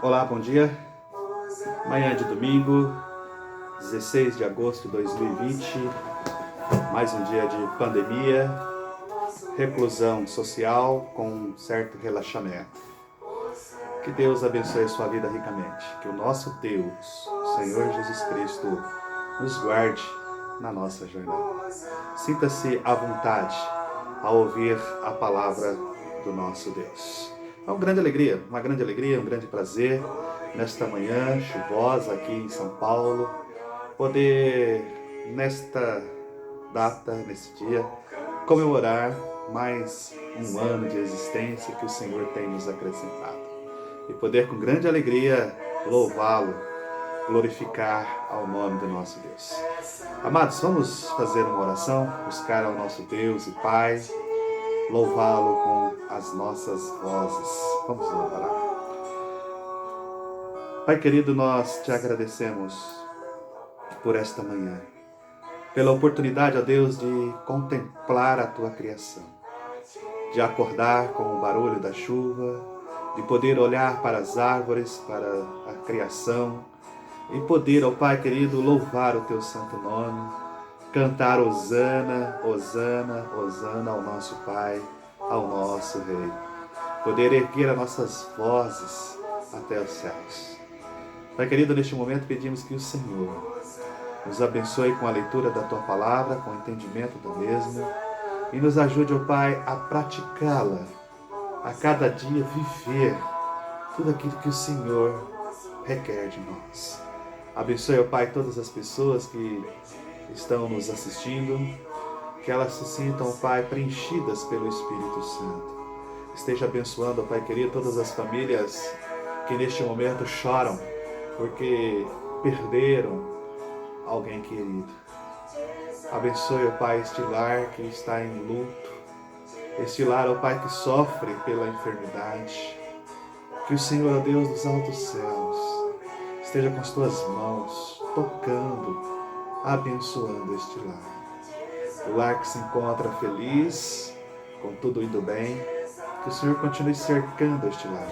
Olá, bom dia. Manhã de domingo, 16 de agosto de 2020, mais um dia de pandemia, reclusão social com um certo relaxamento. Que Deus abençoe a sua vida ricamente, que o nosso Deus, o Senhor Jesus Cristo, nos guarde na nossa jornada. Sinta-se à vontade ao ouvir a palavra do nosso Deus. É uma grande alegria, um grande prazer, nesta manhã chuvosa aqui em São Paulo, poder, nesta data, nesse dia, comemorar mais um ano de existência que o Senhor tem nos acrescentado. E poder, com grande alegria, louvá-lo, glorificar ao nome do nosso Deus. Amados, vamos fazer uma oração, buscar ao nosso Deus e Pai, louvá-lo com as nossas vozes. Vamos orar. Pai querido, nós te agradecemos por esta manhã, pela oportunidade, ó Deus, de contemplar a tua criação, de acordar com o barulho da chuva, de poder olhar para as árvores, para a criação, e poder, ó Pai querido, louvar o teu santo nome, cantar hosana, hosana, hosana ao nosso Pai, ao nosso Rei. Poder erguer as nossas vozes até os céus. Pai querido, neste momento pedimos que o Senhor nos abençoe com a leitura da tua palavra, com o entendimento da mesma, e nos ajude, ó Pai, a praticá-la, a cada dia viver tudo aquilo que o Senhor requer de nós. Abençoe, ó Pai, todas as pessoas que estão nos assistindo, que elas se sintam, ó Pai, preenchidas pelo Espírito Santo. Esteja abençoando, ó Pai querido, todas as famílias que neste momento choram porque perderam alguém querido. Abençoe, ó Pai, este lar que está em luto, este lar, ó Pai, que sofre pela enfermidade. Que o Senhor, ó Deus dos altos céus, esteja com as tuas mãos, tocando, abençoando este lar. O lar que se encontra feliz, com tudo indo bem, que o Senhor continue cercando este lar.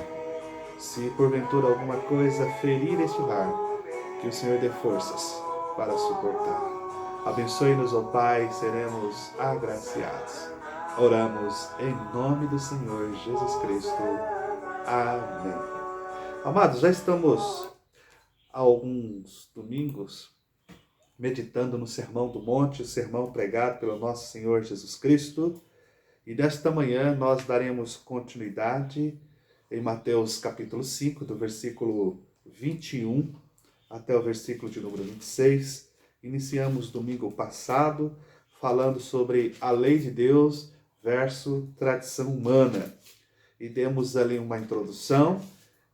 Se porventura alguma coisa ferir este lar, que o Senhor dê forças para suportar. Abençoe-nos, ó Pai, seremos agraciados. Oramos em nome do Senhor Jesus Cristo. Amém. Amados, já estamos há alguns domingos meditando no Sermão do Monte, o sermão pregado pelo nosso Senhor Jesus Cristo. E nesta manhã nós daremos continuidade em Mateus capítulo 5, do versículo 21 até o versículo de número 26. Iniciamos domingo passado falando sobre a lei de Deus versus tradição humana. E demos ali uma introdução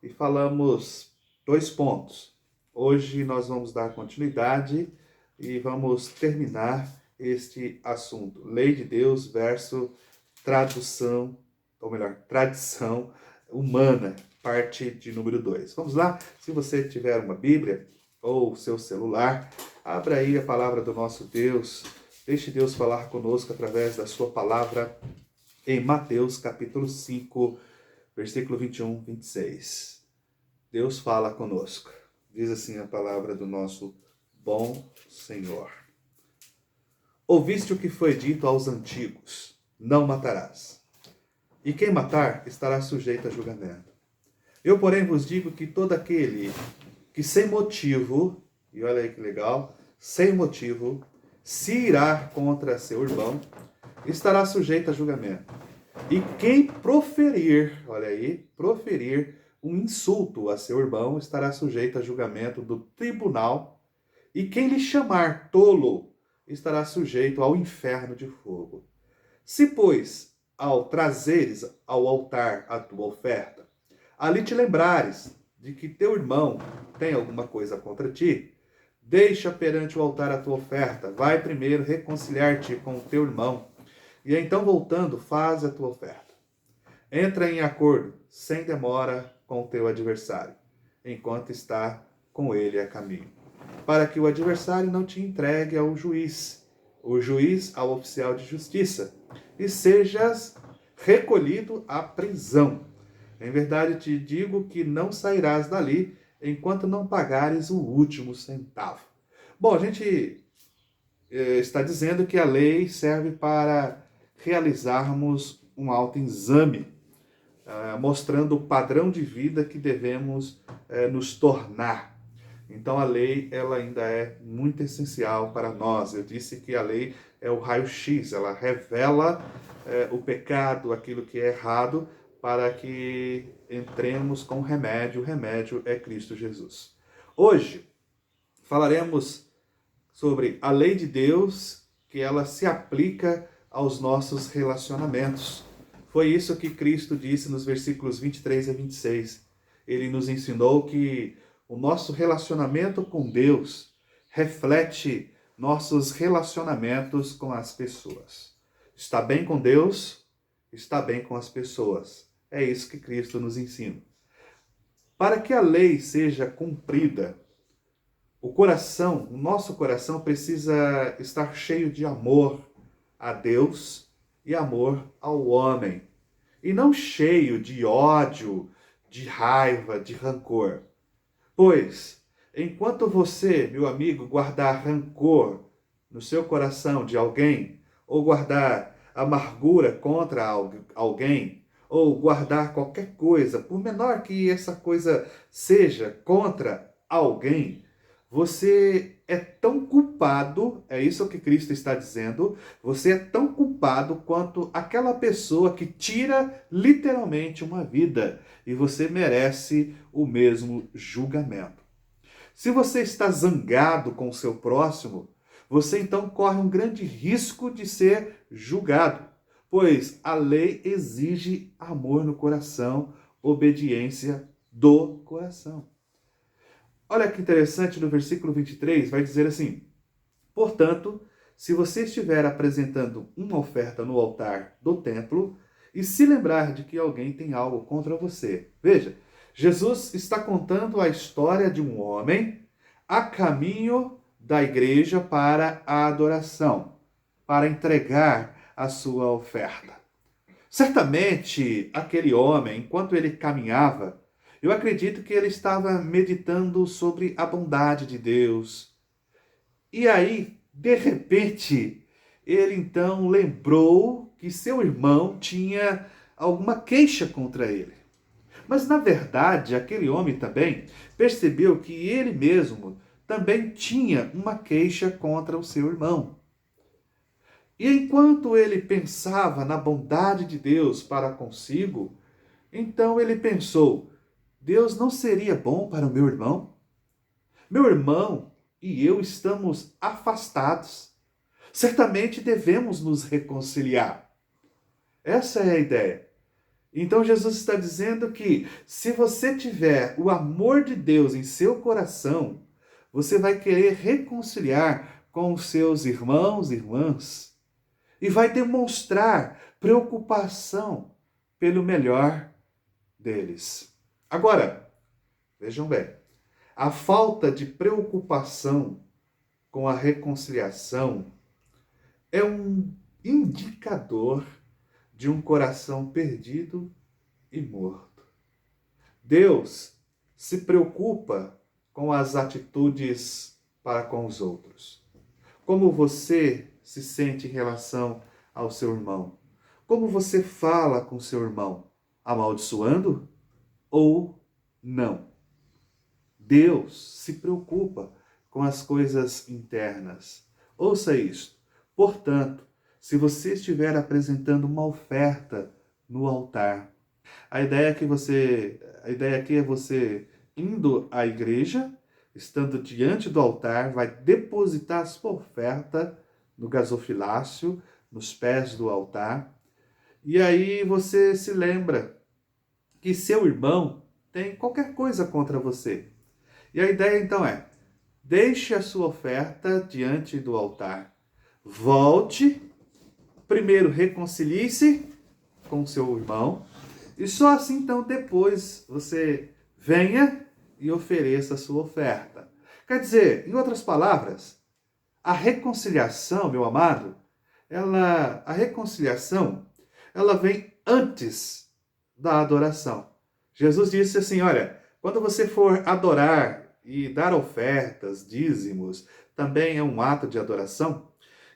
e falamos 2 pontos. Hoje nós vamos dar continuidade e vamos terminar este assunto. Lei de Deus versus tradição humana, parte de número 2. Vamos lá? Se você tiver uma Bíblia ou seu celular, abra aí a palavra do nosso Deus. Deixe Deus falar conosco através da sua palavra em Mateus capítulo 5, versículo 21, 26. Deus fala conosco. Diz assim a palavra do nosso bom Senhor. Ouviste o que foi dito aos antigos: não matarás. E quem matar estará sujeito a julgamento. Eu, porém, vos digo que todo aquele que sem motivo, e olha aí que legal, sem motivo, se irá contra seu irmão, estará sujeito a julgamento. E quem proferir, olha aí, proferir um insulto a seu irmão, estará sujeito a julgamento do tribunal. E quem lhe chamar tolo, estará sujeito ao inferno de fogo. Se, pois, ao trazeres ao altar a tua oferta, ali te lembrares de que teu irmão tem alguma coisa contra ti, deixa perante o altar a tua oferta, vai primeiro reconciliar-te com o teu irmão, e então voltando, faz a tua oferta. Entra em acordo, sem demora, com o teu adversário, enquanto está com ele a caminho, para que o adversário não te entregue ao juiz, o juiz ao oficial de justiça, e sejas recolhido à prisão. Em verdade te digo que não sairás dali enquanto não pagares o último centavo. Bom, a gente está dizendo que a lei serve para realizarmos um autoexame, mostrando o padrão de vida que devemos nos tornar. Então a lei ela ainda é muito essencial para nós. Eu disse que a lei é o raio-x, ela revela o pecado, aquilo que é errado, para que entremos com o remédio. O remédio é Cristo Jesus. Hoje falaremos sobre a lei de Deus, que ela se aplica aos nossos relacionamentos. Foi isso que Cristo disse nos versículos 23 a 26. Ele nos ensinou que o nosso relacionamento com Deus reflete nossos relacionamentos com as pessoas. Está bem com Deus, está bem com as pessoas. É isso que Cristo nos ensina. Para que a lei seja cumprida, o nosso coração precisa estar cheio de amor a Deus e amor ao homem. E não cheio de ódio, de raiva, de rancor. Pois, enquanto você, meu amigo, guardar rancor no seu coração de alguém, ou guardar amargura contra alguém, ou guardar qualquer coisa, por menor que essa coisa seja, contra alguém, você é tão culpado, é isso que Cristo está dizendo, você é tão culpado quanto aquela pessoa que tira literalmente uma vida, e você merece o mesmo julgamento. Se você está zangado com o seu próximo, você então corre um grande risco de ser julgado, pois a lei exige amor no coração, obediência do coração. Olha que interessante, no versículo 23 vai dizer assim: portanto, se você estiver apresentando uma oferta no altar do templo e se lembrar de que alguém tem algo contra você. Veja, Jesus está contando a história de um homem a caminho da igreja para a adoração, para entregar a sua oferta. Certamente, aquele homem, enquanto ele caminhava, eu acredito que ele estava meditando sobre a bondade de Deus. E aí, de repente, ele então lembrou que seu irmão tinha alguma queixa contra ele. Mas, na verdade, aquele homem também percebeu que ele mesmo também tinha uma queixa contra o seu irmão. E enquanto ele pensava na bondade de Deus para consigo, então ele pensou: Deus não seria bom para o meu irmão? Meu irmão e eu estamos afastados. Certamente devemos nos reconciliar. Essa é a ideia. Então Jesus está dizendo que se você tiver o amor de Deus em seu coração, você vai querer reconciliar com os seus irmãos e irmãs e vai demonstrar preocupação pelo melhor deles. Agora, vejam bem, a falta de preocupação com a reconciliação é um indicador de um coração perdido e morto. Deus se preocupa com as atitudes para com os outros. Como você se sente em relação ao seu irmão? Como você fala com seu irmão? Amaldiçoando ou não? Deus se preocupa com as coisas internas. Ouça isto. Portanto, se você estiver apresentando uma oferta no altar, a ideia aqui é você indo à igreja, estando diante do altar, vai depositar a sua oferta no gasofilácio, nos pés do altar, e aí você se lembra que seu irmão tem qualquer coisa contra você. E a ideia então é: deixe a sua oferta diante do altar, volte, primeiro reconcilie-se com seu irmão, e só assim então depois você venha e ofereça a sua oferta. Quer dizer, em outras palavras, a reconciliação, meu amado, a reconciliação, ela vem antes da adoração. Jesus disse assim, olha, quando você for adorar e dar ofertas, dízimos, também é um ato de adoração.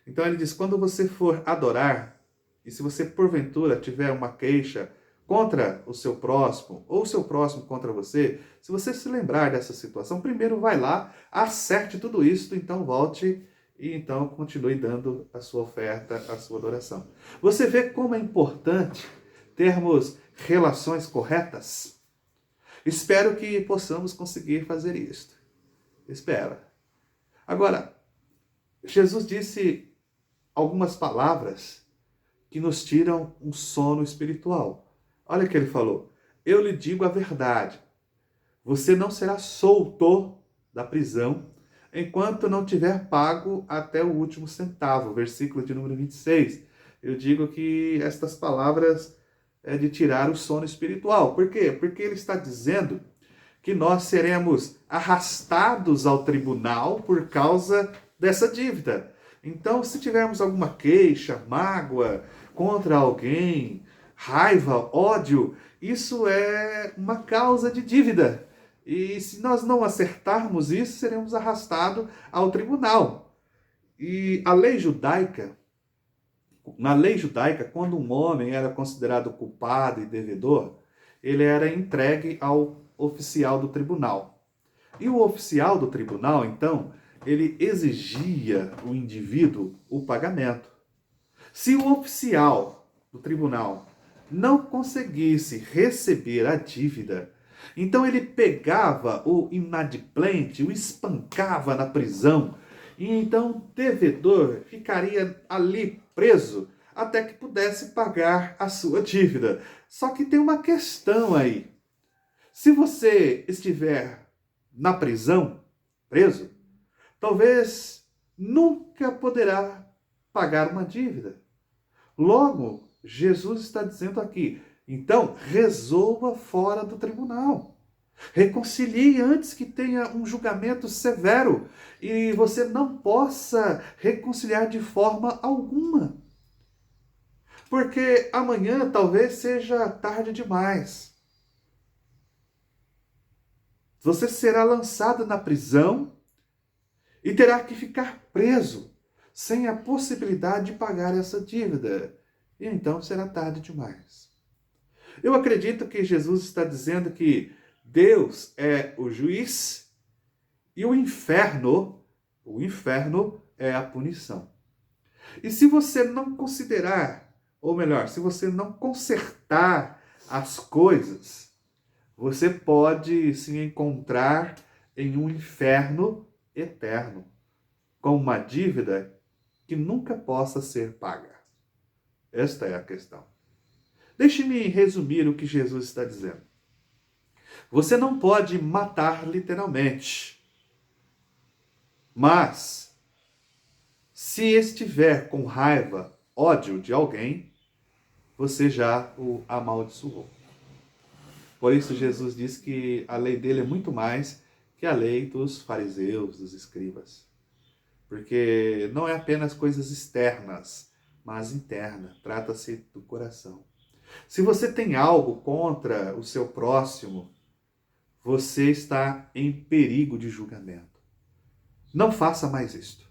Então ele diz, quando você for adorar, e se você porventura tiver uma queixa contra o seu próximo, ou o seu próximo contra você, se você se lembrar dessa situação, primeiro vai lá, acerte tudo isso, então volte e então continue dando a sua oferta, a sua adoração. Você vê como é importante termos relações corretas? Espero que possamos conseguir fazer isto. Espero. Agora, Jesus disse algumas palavras que nos tiram um sono espiritual. Olha o que ele falou. Eu lhe digo a verdade. Você não será solto da prisão enquanto não tiver pago até o último centavo. Versículo de número 26. Eu digo que estas palavras é de tirar o sono espiritual. Por quê? Porque ele está dizendo que nós seremos arrastados ao tribunal por causa dessa dívida. Então, se tivermos alguma queixa, mágoa contra alguém, raiva, ódio, isso é uma causa de dívida. E se nós não acertarmos isso, seremos arrastados ao tribunal. E a lei judaica, na lei judaica, quando um homem era considerado culpado e devedor, ele era entregue ao oficial do tribunal. E o oficial do tribunal, então, ele exigia do indivíduo o pagamento. Se o oficial do tribunal não conseguisse receber a dívida, então ele pegava o inadimplente, o espancava na prisão, e então o devedor ficaria ali preso até que pudesse pagar a sua dívida. Só que tem uma questão aí. Se você estiver na prisão, preso, talvez nunca poderá pagar uma dívida. Logo, Jesus está dizendo aqui, então resolva fora do tribunal. Reconcilie antes que tenha um julgamento severo e você não possa reconciliar de forma alguma. Porque amanhã talvez seja tarde demais. Você será lançado na prisão e terá que ficar preso, sem a possibilidade de pagar essa dívida. E então será tarde demais. Eu acredito que Jesus está dizendo que Deus é o juiz e o inferno é a punição. E se você não considerar, ou melhor, se você não consertar as coisas, você pode se encontrar em um inferno eterno, com uma dívida que nunca possa ser paga. Esta é a questão. Deixe-me resumir o que Jesus está dizendo. Você não pode matar literalmente, mas se estiver com raiva, ódio de alguém, você já o amaldiçoou. Por isso Jesus diz que a lei dele é muito mais que a lei dos fariseus, dos escribas. Porque não é apenas coisas externas, mas interna. Trata-se do coração. Se você tem algo contra o seu próximo, você está em perigo de julgamento. Não faça mais isto.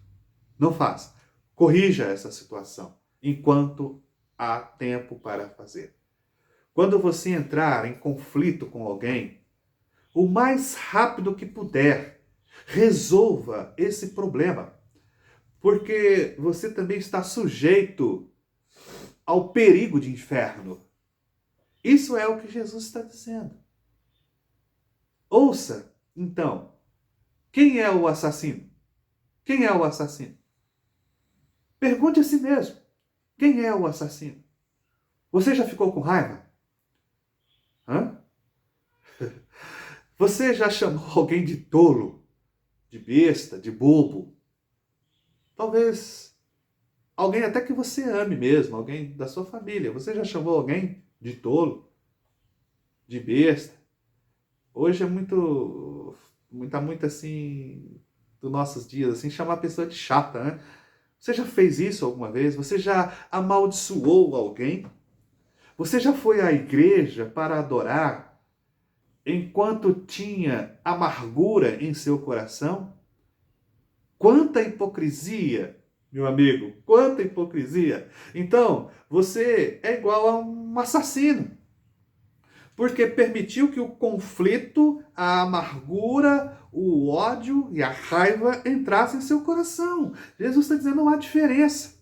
Não faça. Corrija essa situação enquanto há tempo para fazer. Quando você entrar em conflito com alguém, o mais rápido que puder, resolva esse problema. Porque você também está sujeito ao perigo de inferno. Isso é o que Jesus está dizendo. Ouça, então, quem é o assassino? Quem é o assassino? Pergunte a si mesmo, quem é o assassino? Você já ficou com raiva? Hã? Você já chamou alguém de tolo, de besta, de bobo? Talvez alguém até que você ame mesmo, alguém da sua família. Você já chamou alguém de tolo, de besta? Hoje é muito assim, dos nossos dias, assim, chamar a pessoa de chata, né? Você já fez isso alguma vez? Você já amaldiçoou alguém? Você já foi à igreja para adorar enquanto tinha amargura em seu coração? Quanta hipocrisia, meu amigo, quanta hipocrisia. Então, você é igual a um assassino, porque permitiu que o conflito, a amargura, o ódio e a raiva entrassem em seu coração. Jesus está dizendo, não há diferença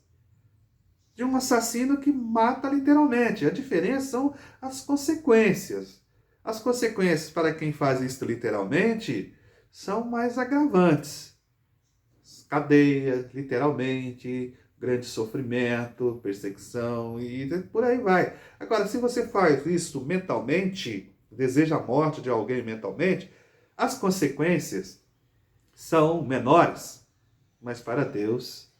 de um assassino que mata literalmente. A diferença são as consequências. As consequências para quem faz isso literalmente são mais agravantes. Cadeia, literalmente, grande sofrimento, perseguição e por aí vai. Agora, se você faz isso mentalmente, deseja a morte de alguém mentalmente, as consequências são menores, mas para Deus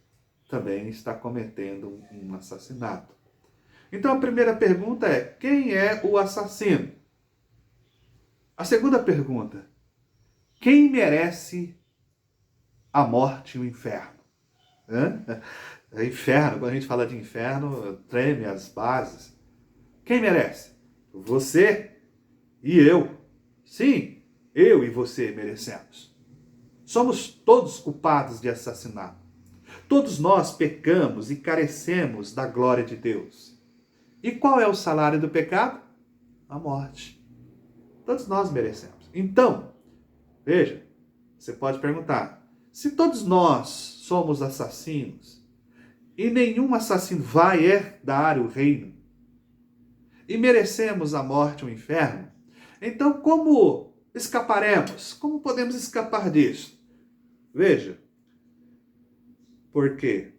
também está cometendo um assassinato. Então a primeira pergunta é: quem é o assassino? A segunda pergunta: quem merece a morte e o inferno? Inferno, quando a gente fala de inferno, treme as bases. Quem merece? Você e eu. Sim, eu e você merecemos. Somos todos culpados de assassinato. Todos nós pecamos e carecemos da glória de Deus. E qual é o salário do pecado? A morte. Todos nós merecemos. Então, veja, você pode perguntar, se todos nós somos assassinos, e nenhum assassino vai herdar o reino, e merecemos a morte ou o inferno, então como escaparemos? Como podemos escapar disso? Veja, porque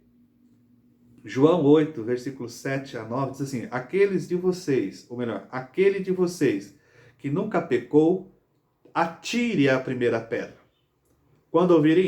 João 8, versículos 7 a 9, diz assim, aqueles de vocês, ou melhor, aquele de vocês que nunca pecou, atire a primeira pedra. Quando ouviram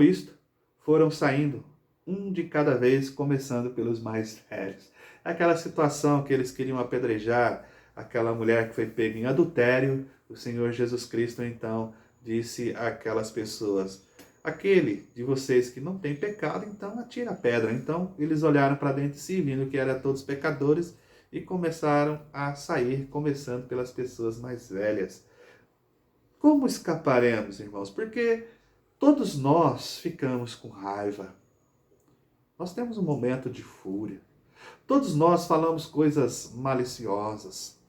isto, foram saindo, um de cada vez, começando pelos mais velhos. Aquela situação que eles queriam apedrejar aquela mulher que foi pega em adultério, o Senhor Jesus Cristo então disse àquelas pessoas, aquele de vocês que não tem pecado, então atira a pedra. Então eles olharam para dentro de si, vindo que eram todos pecadores, e começaram a sair, começando pelas pessoas mais velhas. Como escaparemos, irmãos? Porque todos nós ficamos com raiva. Nós temos um momento de fúria. Todos nós falamos coisas maliciosas.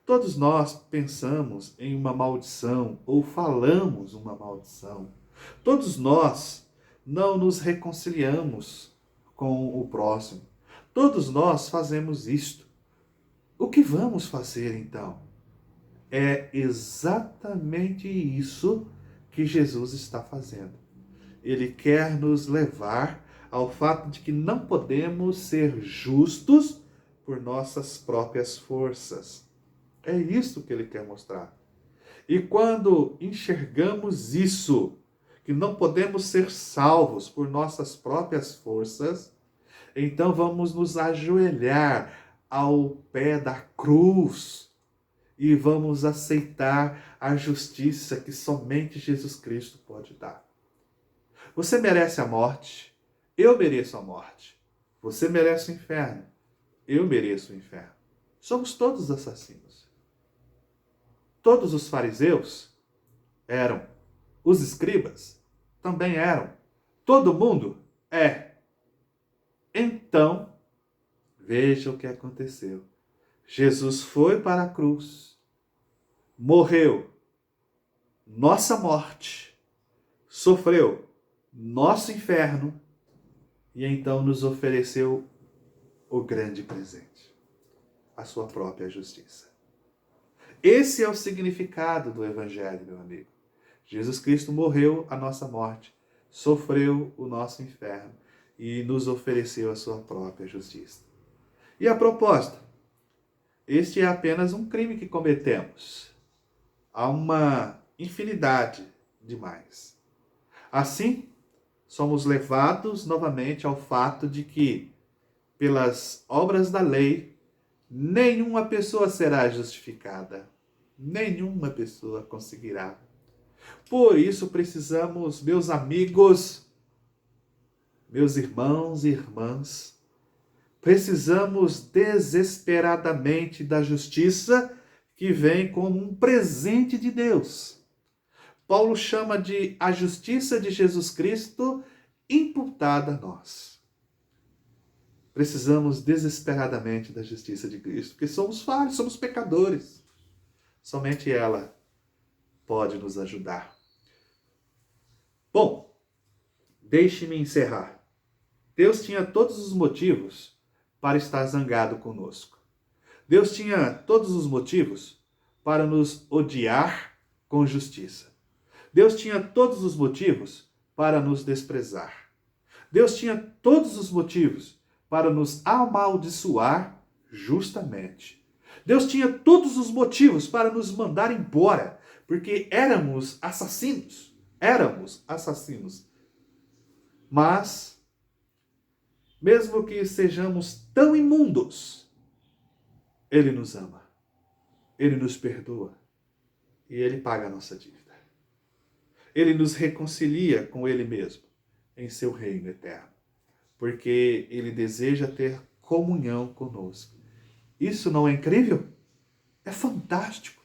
Todos nós pensamos em uma maldição ou falamos uma maldição. Todos nós não nos reconciliamos com o próximo. Todos nós fazemos isto. O que vamos fazer então? É exatamente isso que Jesus está fazendo. Ele quer nos levar ao fato de que não podemos ser justos por nossas próprias forças. É isso que ele quer mostrar. E quando enxergamos isso, que não podemos ser salvos por nossas próprias forças, então vamos nos ajoelhar ao pé da cruz e vamos aceitar a justiça que somente Jesus Cristo pode dar. Você merece a morte, eu mereço a morte. Você merece o inferno, eu mereço o inferno. Somos todos assassinos. Todos os fariseus eram. Os escribas também eram. Todo mundo é. Então, veja o que aconteceu. Jesus foi para a cruz, morreu nossa morte, sofreu nosso inferno e então nos ofereceu o grande presente, a sua própria justiça. Esse é o significado do Evangelho, meu amigo. Jesus Cristo morreu a nossa morte, sofreu o nosso inferno e nos ofereceu a sua própria justiça. E a propósito, este é apenas um crime que cometemos. Há uma infinidade de mais. Assim, somos levados novamente ao fato de que, pelas obras da lei, nenhuma pessoa será justificada. Nenhuma pessoa conseguirá. Por isso precisamos, meus amigos, meus irmãos e irmãs, precisamos desesperadamente da justiça que vem como um presente de Deus. Paulo chama de a justiça de Jesus Cristo imputada a nós. Precisamos desesperadamente da justiça de Cristo, porque somos falhos, somos pecadores. Somente ela pode nos ajudar. Bom, deixe-me encerrar. Deus tinha todos os motivos para estar zangado conosco. Deus tinha todos os motivos para nos odiar com justiça. Deus tinha todos os motivos para nos desprezar. Deus tinha todos os motivos para nos amaldiçoar justamente. Deus tinha todos os motivos para nos mandar embora, porque éramos assassinos. Éramos assassinos. Mas, mesmo que sejamos tão imundos, Ele nos ama, Ele nos perdoa e Ele paga a nossa dívida. Ele nos reconcilia com Ele mesmo em seu reino eterno, porque Ele deseja ter comunhão conosco. Isso não é incrível? É fantástico.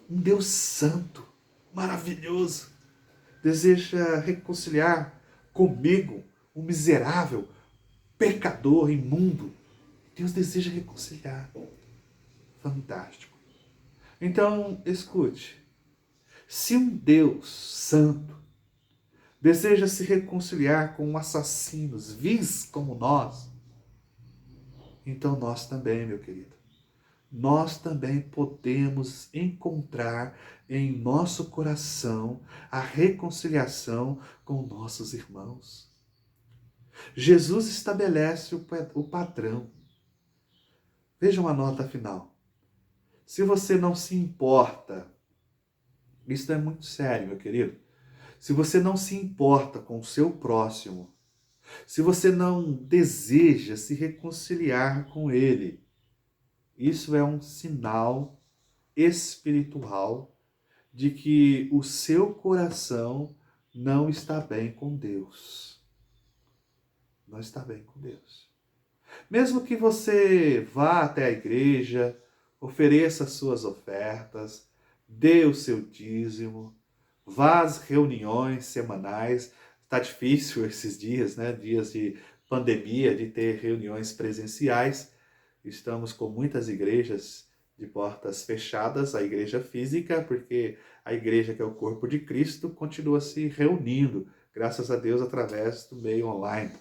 Um Deus santo, maravilhoso, deseja reconciliar comigo, um miserável, pecador, imundo. Deus deseja reconciliar. Fantástico. Então, escute. Se um Deus santo deseja se reconciliar com assassinos vis como nós, então nós também, meu querido, nós também podemos encontrar em nosso coração a reconciliação com nossos irmãos. Jesus estabelece o padrão. Vejam a nota final. Se você não se importa, isso é muito sério, meu querido. Se você não se importa com o seu próximo, se você não deseja se reconciliar com ele, isso é um sinal espiritual de que o seu coração não está bem com Deus. Não está bem com Deus. Mesmo que você vá até a igreja, ofereça suas ofertas, dê o seu dízimo, vá às reuniões semanais. Está difícil esses dias, né? Dias de pandemia, de ter reuniões presenciais. Estamos com muitas igrejas de portas fechadas, a igreja física, porque a igreja que é o corpo de Cristo continua se reunindo, graças a Deus, através do meio online.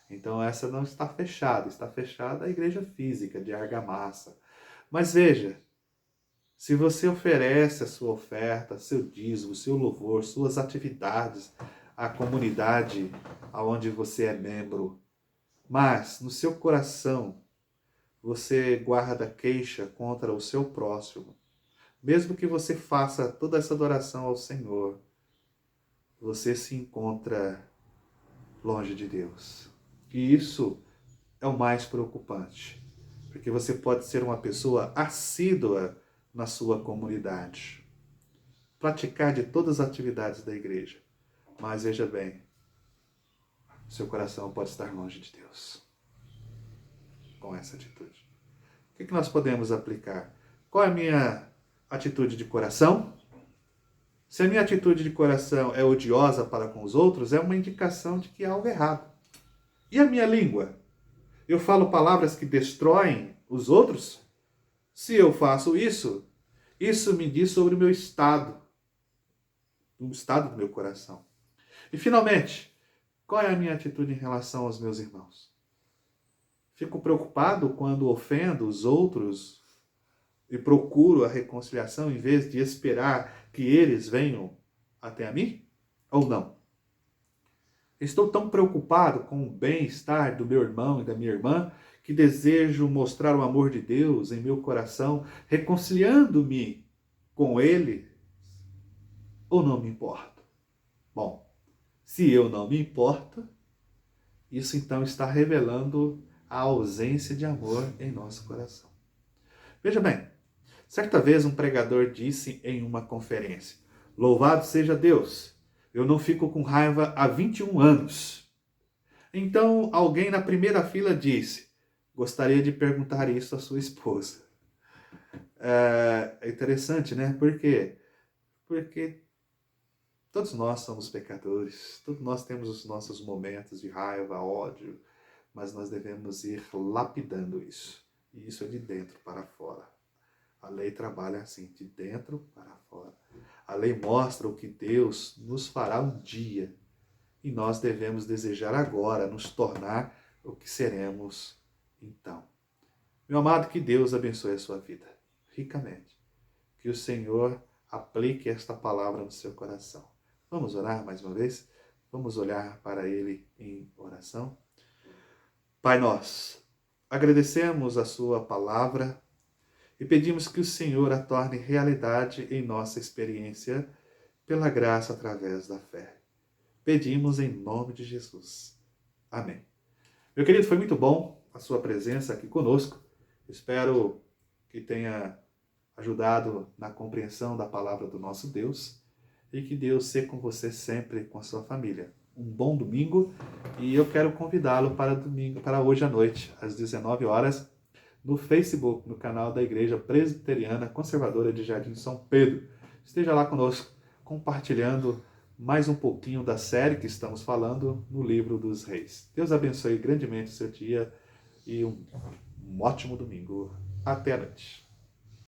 Então essa não está fechada a igreja física de argamassa. Mas veja, se você oferece a sua oferta, seu dízimo, seu louvor, suas atividades à comunidade aonde você é membro, mas no seu coração você guarda queixa contra o seu próximo, mesmo que você faça toda essa adoração ao Senhor, você se encontra longe de Deus. E isso é o mais preocupante, porque você pode ser uma pessoa assídua na sua comunidade, praticar de todas as atividades da igreja, mas veja bem, seu coração pode estar longe de Deus com essa atitude. O que nós podemos aplicar? Qual é a minha atitude de coração? Se a minha atitude de coração é odiosa para com os outros, é uma indicação de que há algo errado. E a minha língua? Eu falo palavras que destroem os outros? Se eu faço isso, isso me diz sobre o meu estado, o estado do meu coração. E finalmente, qual é a minha atitude em relação aos meus irmãos? Fico preocupado quando ofendo os outros e procuro a reconciliação em vez de esperar que eles venham até a mim? Ou não? Estou tão preocupado com o bem-estar do meu irmão e da minha irmã que desejo mostrar o amor de Deus em meu coração, reconciliando-me com ele, ou não me importo? Bom, se eu não me importo, isso então está revelando a ausência de amor em nosso coração. Veja bem, certa vez um pregador disse em uma conferência: "Louvado seja Deus, eu não fico com raiva há 21 anos. Então alguém na primeira fila disse: "Gostaria de perguntar isso à sua esposa." É interessante, né? Por quê? Porque todos nós somos pecadores, todos nós temos os nossos momentos de raiva, ódio, mas nós devemos ir lapidando isso. E isso é de dentro para fora. A lei trabalha assim, de dentro para fora. A lei mostra o que Deus nos fará um dia. E nós devemos desejar agora nos tornar o que seremos então. Meu amado, que Deus abençoe a sua vida ricamente. Que o Senhor aplique esta palavra no seu coração. Vamos orar mais uma vez? Vamos olhar para Ele em oração? Pai nosso, agradecemos a sua palavra e pedimos que o Senhor a torne realidade em nossa experiência pela graça através da fé. Pedimos em nome de Jesus. Amém. Meu querido, foi muito bom a sua presença aqui conosco. Espero que tenha ajudado na compreensão da palavra do nosso Deus e que Deus seja com você sempre, com a sua família. Um bom domingo e eu quero convidá-lo para hoje à noite, às 19 horas, no Facebook, no canal da Igreja Presbiteriana Conservadora de Jardim São Pedro. Esteja lá conosco, compartilhando mais um pouquinho da série que estamos falando no Livro dos Reis. Deus abençoe grandemente o seu dia e um ótimo domingo. Até a noite.